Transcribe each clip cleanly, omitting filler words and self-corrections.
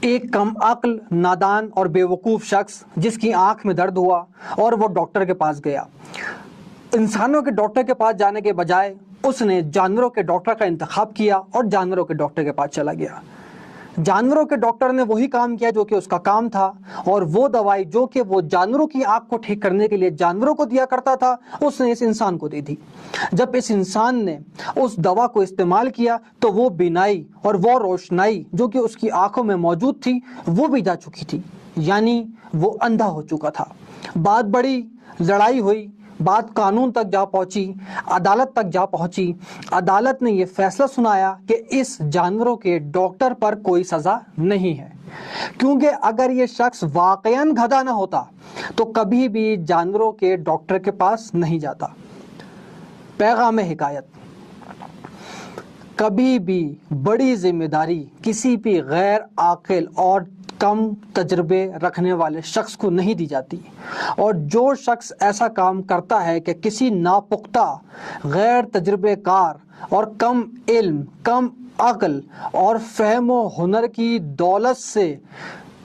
ایک کم عقل، نادان اور بیوقوف شخص جس کی آنکھ میں درد ہوا اور وہ ڈاکٹر کے پاس گیا۔ انسانوں کے ڈاکٹر کے پاس جانے کے بجائے اس نے جانوروں کے ڈاکٹر کا انتخاب کیا اور جانوروں کے ڈاکٹر کے پاس چلا گیا۔ جانوروں کے ڈاکٹر نے وہی کام کیا جو کہ اس کا کام تھا، اور وہ دوائی جو کہ وہ جانوروں کی آنکھ کو ٹھیک کرنے کے لیے جانوروں کو دیا کرتا تھا، اس نے اس انسان کو دے دی۔ جب اس انسان نے اس دوا کو استعمال کیا تو وہ بینائی اور وہ روشنائی جو کہ اس کی آنکھوں میں موجود تھی وہ بھی جا چکی تھی، یعنی وہ اندھا ہو چکا تھا۔ بات بڑی، لڑائی ہوئی، بات قانون تک جا پہنچی، عدالت تک جا پہنچی۔ عدالت نے یہ فیصلہ سنایا کہ اس جانوروں کے ڈاکٹر پر کوئی سزا نہیں ہے، کیونکہ اگر یہ شخص واقعاً گدھا نہ ہوتا تو کبھی بھی جانوروں کے ڈاکٹر کے پاس نہیں جاتا۔ پیغام حکایت: کبھی بھی بڑی ذمہ داری کسی بھی غیر عاقل اور کم تجربے رکھنے والے شخص کو نہیں دی جاتی، اور جو شخص ایسا کام کرتا ہے کہ کسی ناپختہ، غیر تجربے کار اور کم علم، کم عقل اور فہم و ہنر کی دولت سے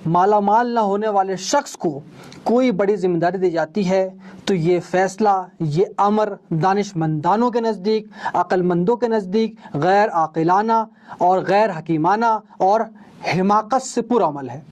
مالا مال نہ ہونے والے شخص کو کوئی بڑی ذمہ داری دی جاتی ہے، تو یہ فیصلہ، یہ امر دانش مندانوں کے نزدیک، عقل مندوں کے نزدیک غیر عاقلانہ اور غیر حکیمانہ اور حماقت سے پُر عمل ہے۔